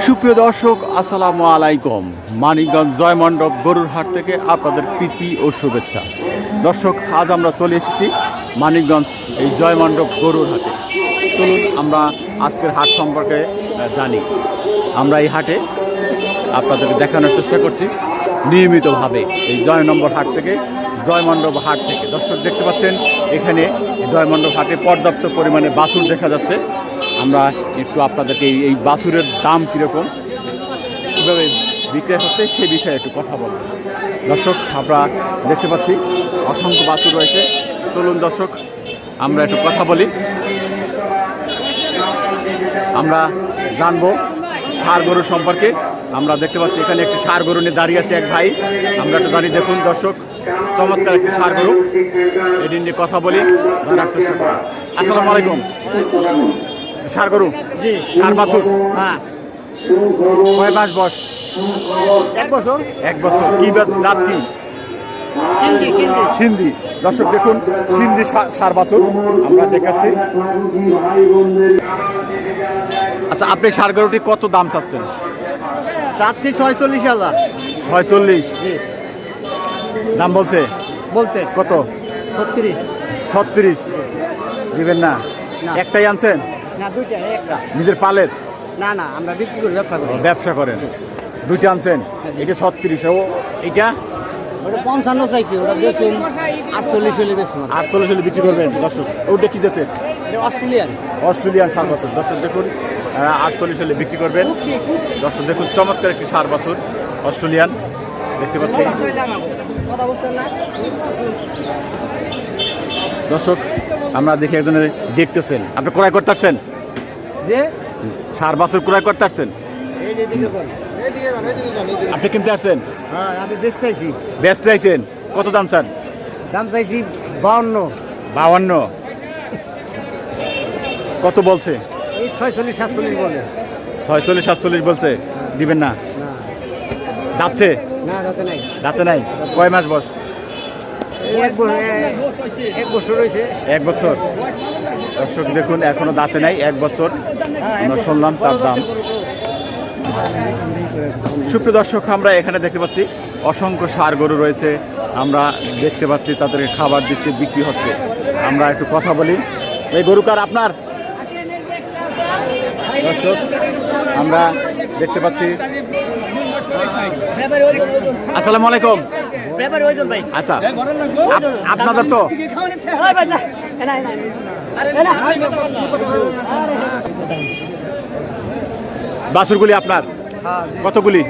সুপ্রিয় দর্শক, আসসালামু আলাইকুম। মানিকগঞ্জ জয়মণ্ডপ গরুর হাট থেকে আপনাদের প্রীতি ও শুভেচ্ছা। দর্শক, আজ আমরা চলে এসেছি মানিকগঞ্জ এই জয়মণ্ডপ গরুর হাটে। চলুন আমরা আজকের হাট সম্পর্কে জানি। আমরা এই হাটে আপনাদেরকে দেখানোর চেষ্টা করছি নিয়মিতভাবে এই জয়নম্বর হাট থেকে, জয়মণ্ডপ হাট থেকে। দর্শক দেখতে পাচ্ছেন এখানে জয়মণ্ডপ হাটে পর্যাপ্ত পরিমাণে বাছুর দেখা যাচ্ছে। আমরা একটু আপনাদেরকে এই বাছুরের দাম কীরকম, কীভাবে বিক্রি হচ্ছে সেই বিষয়ে একটু কথা বলব। দর্শক, আমরা দেখতে পাচ্ছি অসংখ্য বাছুর রয়েছে। চলুন দর্শক আমরা একটু কথা বলি। আমরা জানবো ষাঁড় গরু সম্পর্কে। আমরা দেখতে পাচ্ছি এখানে একটি ষাঁড় গরু নিয়ে দাঁড়িয়ে আছে এক ভাই। আমরা একটু দাঁড়িয়ে দেখুন দর্শক, চমৎকার একটি ষাঁড় গরু। এটি নিয়ে কথা বলি, জানার চেষ্টা করি। আসসালামু আলাইকুম। ষাঁড় গরু? জি। ষাঁড় বাছুর? হ্যাঁ। কয় মাস বয়স? 1 বছর। 1 বছর। কি জাত কি? সিন্ধি। দর্শক দেখুন, সিন্ধি ষাঁড় বাছুর আমরা দেখাচ্ছি। আচ্ছা, আপনি ষাঁড় গরুটি কত দাম চাচ্ছেন? চাচ্ছি 46,000। 46 দাম বলছে? বলছে কত? 36। 36 দিবেন না? না। একটাই আনছেন? না, দুইটা, একটা। নিজের পালের? না না, আমরা বিক্রি করি, ব্যবসা করি। ব্যবসা করেন? দুইটা আনছেন? এটা 36। ও এটা ওটা 55 চাইছি, ওটা বেচুন 48 হলে বেচুন। 48 হলে বিক্রি করবেন। দর্শক, ওটা কি জাতের? এটা অস্ট্রেলিয়ান। অস্ট্রেলিয়ান ষাঁড় বাছুর। দর্শক দেখুন, 48 হলে বিক্রি করবেন। দর্শক দেখুন, চমৎকার একটি ষাঁড় বাছুর অস্ট্রেলিয়ান দেখতে পাচ্ছি। কথা বলছেন না? দর্শক, আমরা দেখি একজনের দেখতেছেন। আপনি ক্রয় করতে আসছেন? যে ষাঁড় বাছুর ক্রয় করতে আসছেন? এই যে দিকে কোন? এইদিকে কোন? এইদিকে কোন? এইদিকে। আপনি কিনতে আসছেন? হ্যাঁ, আমি বেচতেছি। ব্যস্ত চাইছেন? কত দাম চান? দাম চাইছি 52। 52। কত বলছে? এই 46 47 বলে। 46 47 বলছে। দিবেন না? না যাচ্ছে? না, রাতে নাই। যাতে নাই? কয় মাস বয়স? এক বছর হয়েছে। 1 বছর। দর্শক দেখুন, এখনো দাঁতে নাই, 1 বছর। আমরা শুনলাম তার দাম। সুপ্রিয় দর্শক, আমরা এখানে দেখতে পাচ্ছি অসংখ্য ষাঁড় গরু রয়েছে। আমরা দেখতে পাচ্ছি তাদেরকে খাবার দিচ্ছে, বিক্রি হচ্ছে। আমরা একটু কথা বলি। এই গরু কার? আপনার? দর্শক, আমরা দেখতে পাচ্ছি। আসসালামু আলাইকুম। আচ্ছা, আপনাদের তো বাছুরগুলি আপনার? কতগুলি?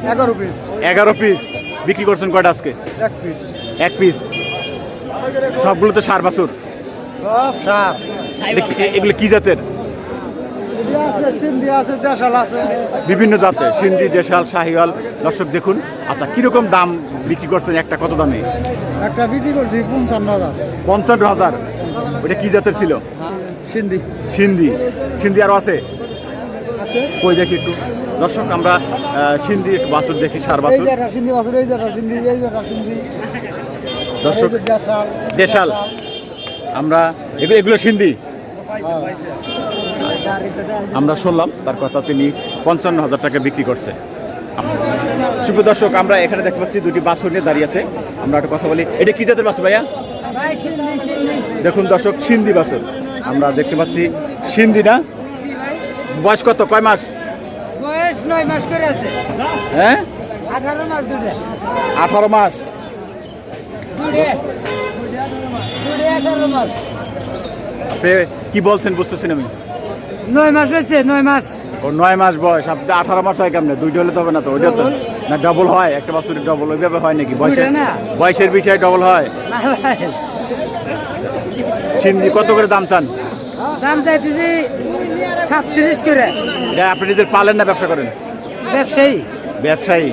11 পিস। 11 পিস বিক্রি করছেন? কয়টা আজকে? 1 পিস। 1 পিস। সবগুলো তো ষাঁড় বাছুর? সব সাপ। এগুলো কি জাতের? সিন্ধি আছে, দেশাল আছে। বিভিন্ন জাতের, সিন্ধি, দেশাল, শাহিওয়াল। দর্শক দেখুন। আচ্ছা, কিরকম দাম বিক্রি করছেন? একটা কত দামে? একটা বিক্রি করছি 55,000। 55,000। ওইটা কি জাতের ছিল? সিন্ধি। সিন্ধি। সিন্ধি আরও আছে? কই দেখি একটু। দর্শক, আমরা সিন্ধি একটু বাছুর দেখি, ষাঁড় বাছুর। সিন্ধি বাছুর, এই জায়গা সিন্ধি, এই জায়গা সিন্ধি। দর্শক, দেশাল। দেশাল। আমরা এগুলো সিন্ধি। আমরা শুনলাম তার কথা, তিনি 55,000 টাকা বিক্রি করছে। সুপ্রিয় দর্শক, আমরা এখানে দেখতে পাচ্ছি দুটি বাছুর নিয়ে দাঁড়িয়ে আছে। আমরা একটু কথা বলি। এটা কি জাতের বাছুর ভাইয়া? দেখুন দর্শক, সিন্ধি বাছুর আমরা দেখতে পাচ্ছি। সিন্ধি না? বয়স কত? কয় মাস? বয়স 9 মাস করে আছে। হ্যাঁ, 18 মাস দুধে। 18 মাস। দুধে 18 মাস। আপনি কি বলছেন বুঝতেছেন আমি? 9 মাস হয়েছে, 9 মাস। ও 9 মাস বয়স। আপনি 18 মাস হয় কেমনে? দুইটা হলে তো হবে না তো? ওইটা তো না, ডবল হয়? একটা বাছুরের ডবল ওইভাবে হয় নাকি? বয়সের বিষয়ে ডবল হয়? না ভাই, সিন্ধি কত করে দাম চান? দাম চাইতেছি 37 করে। এটা আপনি নিজের পালেন না ব্যবসা করেন? ব্যবসায়ী। ব্যবসায়ী।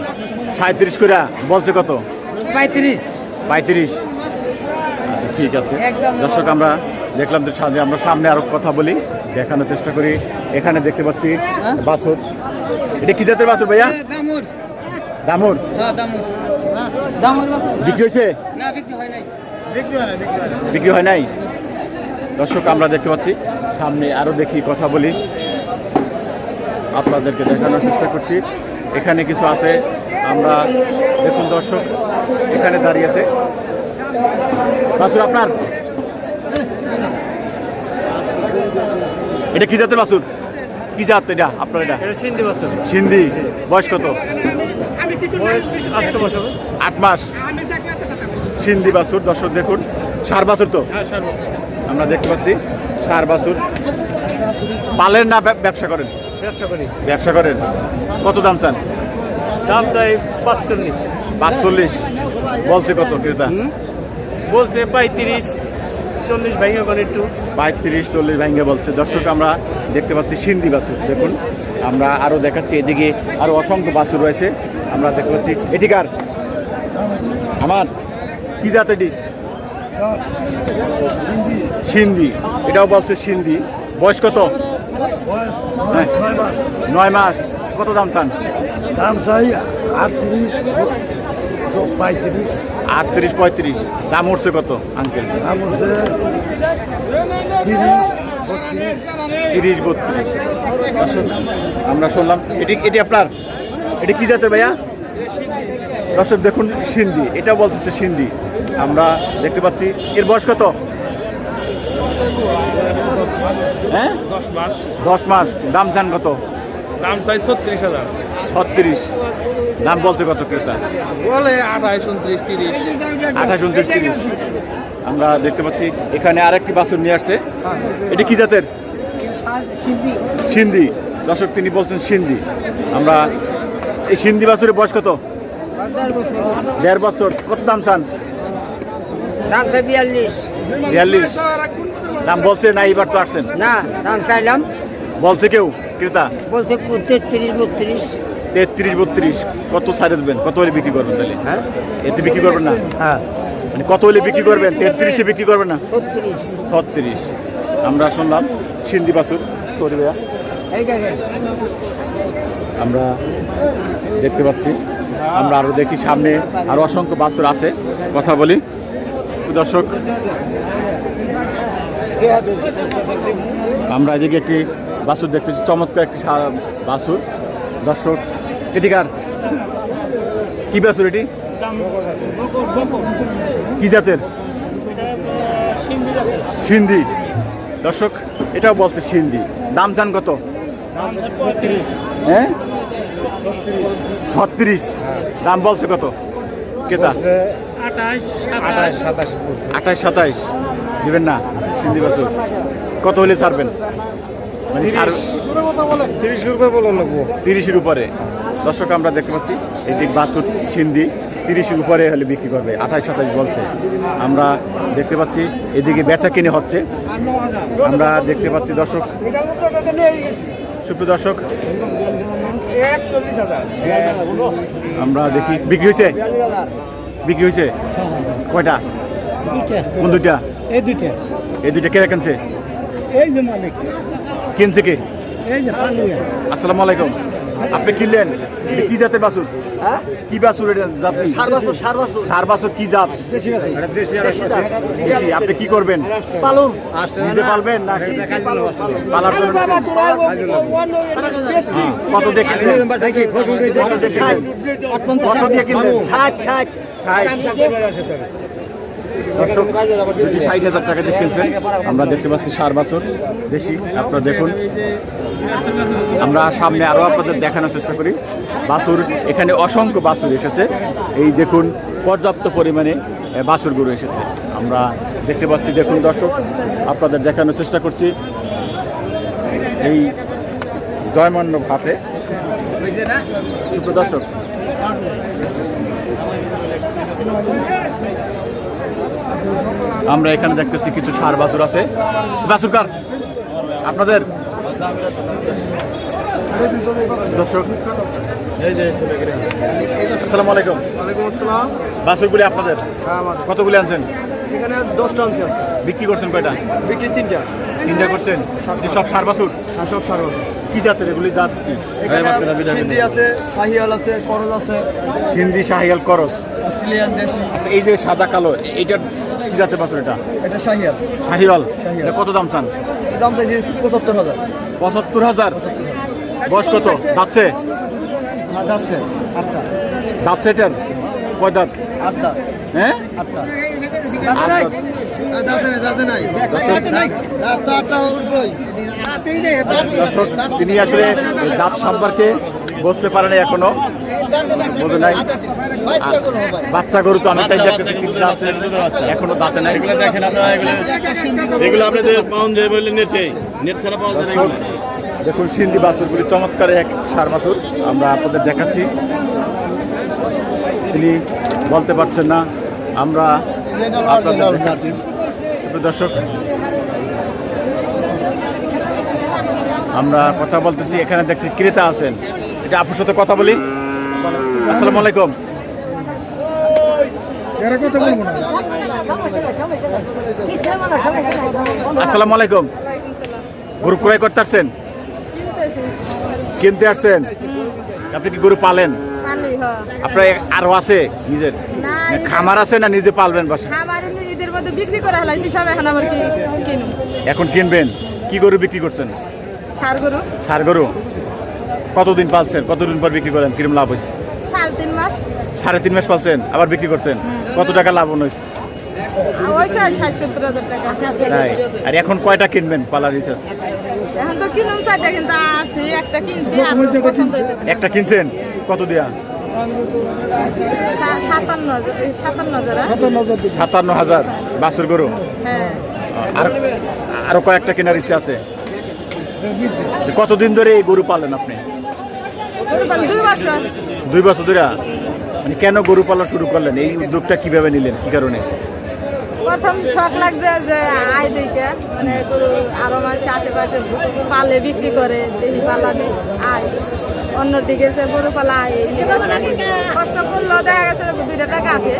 37 করে বলছে। কত? 35। 35। আচ্ছা, ঠিক আছে। দর্শক, আমরা দেখলাম যে আমরা সামনে আরো কথা বলি, দেখানোর চেষ্টা করি। এখানে দেখতে পাচ্ছি বাছুর। এটা কি জাতের বাছুর ভাইয়া? দামুর। দামুর? হ্যাঁ, দামুর। দামুর বিক্রি হয়েছে? না, বিক্রি হয় নাই। বিক্রি হয় নাই। দর্শক, আমরা দেখতে পাচ্ছি সামনে আরো দেখি, কথা বলি। আপনাদেরকে দেখানোর চেষ্টা করছি। এখানে কিছু আছে, আমরা দেখুন দর্শক এখানে দাঁড়িয়ে আছে। বাছুর আপনার, এটা কি জাতের বাছুর? কি জাত এটা আপনার? এটা সিন্ধি বছর সিন্ধি। বয়স কত? বয়স 8 বছর। 8 মাস। সিন্ধি বাছুর দর্শক দেখুন। ষাঁড় বাছুর তো হ্যাঁ, 7 বছর। আমরা দেখতে পাচ্ছি। ষাঁড় বাছুর পালেন না ব্যবসা করেন? ব্যবসা করি। ব্যবসা করেন। কত দাম চান? দাম চাই 45। 45 বলছে। কত ক্রেতা? বলছে 35, 40 ভাঙে করে একটু। 35-40 ভাঙ্গে বলছে। দর্শক আমরা দেখতে পাচ্ছি সিন্ধি বাছুর। দেখুন আমরা আরও দেখাচ্ছি, এদিকে আরও অসংখ্য বাছুর রয়েছে। আমরা দেখতে পাচ্ছি। এটিকার আমার কি জাত? এটি সিন্ধি। এটাও বলছে সিন্ধি। বয়স কত? হ্যাঁ, 9 মাস। কত দাম চান? দাম চাই 38, 35। 38-35। দাম উঠছে কত আঙ্কেল? দাম হচ্ছে 30, 32। 30-32। দর্শক আমরা শুনলাম। এটি আপনার, এটি কি জাতের ভাইয়া? দর্শক দেখুন সিন্ধি। এটাও বলছে সিন্ধি। আমরা দেখতে পাচ্ছি। এর বয়স কত? হ্যাঁ, 10 মাস। 10 মাস। দাম চান কত? দাম চাই 36,000। 36। দাম বলছে কত ক্রেতা? বলে 28, 29, 30। 28-29-30। আমরা দেখতে পাচ্ছি এখানে আরেকটি বাছুর নিয়ে আসছে। এটি কি জাতের? সিন্ধি। দর্শক তিনি বলছেন সিন্ধি। আমরা এই সিন্ধি বাছুরের বয়স কত? 1.5 বছর। কত দাম চান? দাম চাই 42। 42। দাম বলছে না? এইবার তো আসছেন। না, দাম চাইলাম, বলছে কেউ ক্রেতা? বলছে 33, 32। 33-32। কত সাইজ দেবেন? কত হলে বিক্রি করবেন তাহলে? হ্যাঁ, এতে বিক্রি করবেন না? হ্যাঁ, মানে কত হলে বিক্রি করবেন? 33-এ বিক্রি করবেন না? 36। 36। আমরা শুনলাম সিন্ধি বাছুর। সরি ভাইয়া। এই দেখেন, আমরা দেখতে পাচ্ছি। আমরা আরও দেখি সামনে আরও অসংখ্য বাছুর আছে। কথা বলি দর্শক। আমরা এদিকে একটি বাছুর দেখতেছি, চমৎকার একটি বাছুর। দর্শক এদিকার কি বাছুর? এটি কি জাতের? সিন্ধি। দর্শক এটাও বলছে সিন্ধি। দাম চান কত? হ্যাঁ, 36। দাম বলছে কত ক্রেতা? 28-27 দিবেন না? সিন্ধি বাছুর কত হলে ছাড়বেন? মানে 30 রুপে বলুন না। 30-এর উপরে। দর্শক আমরা দেখতে পাচ্ছি এটি বাছুর সিন্ধি। 30-এর উপরে হলে বিক্রি করবে। 28-27 বলছে। আমরা দেখতে পাচ্ছি এদিকে বেচা কিনে হচ্ছে। আমরা দেখতে পাচ্ছি দর্শক, সুপ্রিয় দর্শক আমরা দেখি বিক্রি হয়েছে। বিক্রি হয়েছে কয়টা? কোন দুইটা? এই দুইটা। এই দুইটা কে কিনছে? এই যে মালিক, কিনছে কে? এই যে পালিয়া। আসসালামু আলাইকুম। আপনি কিনলেন? এটা কি জাতের বাছুর? হ্যাঁ, কি বাছুর এটা? জাত কি? ষাঁড় বাছুর, ষাঁড় বাছুর। ষাঁড় বাছুর কি জাত? দেশি আছে। দেশি জাত। দেশি। আপনি কি করবেন? পালুন। নিজে পালবেন না পালার আরে জন্য? বাবা, তোরা কত দিয়ে কিনলেন? কত দিয়ে কিনলেন? কত দিয়ে কিনলেন? 60। 60। দর্শক যদি 60,000 টাকা দিয়ে কিনছেন। আমরা দেখতে পাচ্ছি ষাঁড় বাছুর দেশি। আপনারা দেখুন। আমরা সামনে আরও আপনাদের দেখানোর চেষ্টা করি বাছুর। এখানে অসংখ্য বাছুর এসেছে। এই দেখুন পর্যাপ্ত পরিমাণে বাছুরগুলো এসেছে। আমরা দেখতে পাচ্ছি। দেখুন দর্শক আপনাদের দেখানোর চেষ্টা করছি এই জয়মণ্ডপ হাটে। সুপ্রিয় দর্শক আমরা এখানে দেখতেছি কিছু ষাঁড় বাছুর আছে। বাছুর কার? আপনাদের? দর্শক আসসালামু আলাইকুম। ওয়ালাইকুম আসসালাম। বাছুরগুলি আপনাদের? হ্যাঁ, আমার। কতগুলি আনছেন? এখানে 10টা আনছি আজকে। বিক্রি করছেন কয়টা? বিক্রি 3টা। 3টা করছেন। এই সব ষাঁড় বাছুর? আর সব সার আছে। কি জাতের এগুলি? জাত কি? সিন্ধি আছে, শাহিয়াল আছে, করল আছে, সিন্ধি, শাহিয়াল, করস। অস্ট্রেলিয়ান দেশি। আচ্ছা এই যে সাদা কালো এইটার কি জাতের বাছুর? এটা এটা শাহিয়াল। শাহিওয়াল। শাহিওয়াল। এটা কত দাম চান? দাম চাইছি 75,000। 75,000। বয়স কত? দাঁতছে? যাচ্ছে আটটা দাঁতছে এটার? কয় দাঁত? আটটা হ্যাঁ? আটটা দর্শক, তিনি আসলে এই দাঁত সম্পর্কে বুঝতে পারেন এখনো, বোঝে নাই। বাচ্চা গরু তো আমি চাই দেখতেছি, কিন্তু দাঁত এখনো দাঁতে নাই। দেখেন আপনারা এগুলো আপনাদের পাউন্ড যে বললেন নেট ছাড়া পাওয়া যায় দর্শক, দেখুন সিন্ধি বাছুরগুলি চমৎকার এক সার বাছুর আমরা আপনাদের দেখাচ্ছি। তিনি বলতে পারছেন না, আমরা আপনাদের দেখাচ্ছি। প্রিয় দর্শক, আমরা কথা বলতেছি, এখানে দেখছি ক্রেতা আছেন। এটা আপনার সাথে কথা বলি। আসসালামু আলাইকুম। আসসালামু আলাইকুম। গরু ক্রয় করতে আসছেন? কিনতে আসছেন? আপনি কি গরু পালেন? আপনার আরো আছে নিজের খামার আছে না নিজে পালবেন বাসা? ঈদের মধ্যে বিক্রি করা হলাইছি সব, এখন আবার কিনুন। এখন কিনবেন? কি গরু বিক্রি করছেন? ষাঁড় গরু। ষাঁড় গরু কতদিন পালছেন? কতদিন পর বিক্রি করেন? কিরম লাভ হয়েছে? 3.5 মাস। 3.5 মাস পালছেন, আবার বিক্রি করছেন। কত টাকা লাভ হয়েছে? হয়েছে 60-70 হাজার টাকা। তাই? আর এখন কয়টা কিনবেন পালার হিসাব? এখন তো কিনুন 4টা, কিন্তু আছে একটা কিনছি। একটা কিনছেন কত দিয়া? 57,000 বাছুর গরু। হ্যাঁ। আর আরো কয়েকটা কেনার ইচ্ছা আছে। কতদিন ধরে এই গরু পালেন আপনি? 2 বছর। 2 বছর ধরে? মানে কেন গরু পালা শুরু করলেন? এই উদ্যোগটা কিভাবে নিলেন, কি কারণে? প্রথম শখ লাগছে যে আয় দেখে, মানে গরু আরো মানুষ আশেপাশে পালে বিক্রি করে, দেখি পালানে আয়। অন্যদিকে সে গরু পালা আয় কষ্ট করলেও দেখা গেছে 2 টাকা আসে।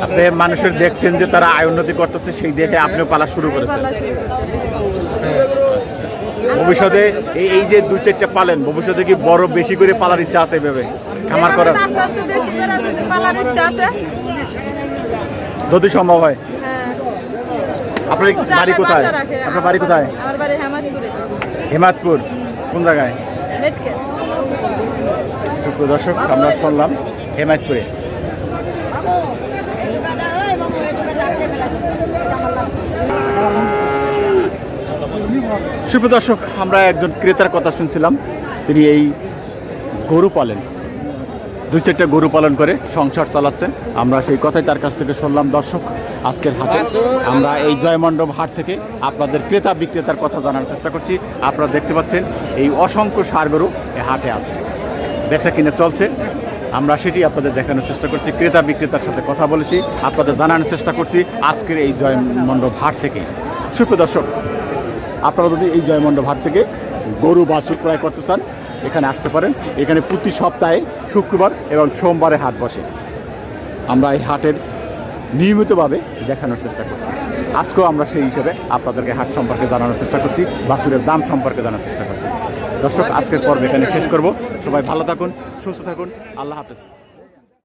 আপনি মানুষের দেখছেন যে তারা আয় উন্নতি করতেছে, সেই দেখে আপনিও পালা শুরু করেছেন। পালা শুরু করছে। ভবিষ্যতে এই যে 2-4টা পালেন, ভবিষ্যতে কি বড় বেশি করে পালার ইচ্ছা আছে এভাবে খামার করার? আস্তে আস্তে বেশি করে পালার ইচ্ছা আছে, যদি সম্ভব হয়। হ্যাঁ। আপনার বাড়ি কোথায়? আপনার বাড়ি কোথায়? আমার বাড়ি হেমাদপুরে। হেমাদপুর কোন জায়গায়? মেটকে। সুপ্রিয় দর্শক, আমরা শুনলাম হেমাদপুরে। সুপ্রিয় দর্শক, আমরা একজন ক্রেতার কথা শুনছিলাম। তিনি এই গরু পালেন, 2-4টা গরু পালন করে সংসার চালাচ্ছেন। আমরা সেই কথাই তার কাছ থেকে শুনলাম। দর্শক, আজকের হাটে আমরা এই জয়মণ্ডপ হাট থেকে আপনাদের ক্রেতা বিক্রেতার কথা জানার চেষ্টা করছি। আপনারা দেখতে পাচ্ছেন এই অসংখ্য ষাঁড় গরু এই হাটে আছে, বেচা কিনে চলছে। আমরা সেটি আপনাদের দেখানোর চেষ্টা করছি। ক্রেতা বিক্রেতার সাথে কথা বলেছি, আপনাদের জানানোর চেষ্টা করছি আজকের এই জয়মণ্ডপ হাট থেকে। সুপ্রিয় দর্শক, আপনারা যদি এই জয়মণ্ডপ হাট থেকে গরু বাছুর ক্রয় করতে চান, এখানে আসতে পারেন। এখানে প্রতি সপ্তাহে শুক্রবার এবং সোমবারে হাট বসে। আমরা এই হাটের নিয়মিতভাবে দেখানোর চেষ্টা করছি। আজকেও আমরা সেই হিসেবে আপনাদেরকে হাট সম্পর্কে জানানোর চেষ্টা করছি, বাছুরের দাম সম্পর্কে জানার চেষ্টা করছি। দর্শক, আজকের পর্ব এখানে শেষ করব। সবাই ভালো থাকুন, সুস্থ থাকুন, আল্লাহ হাফেজ।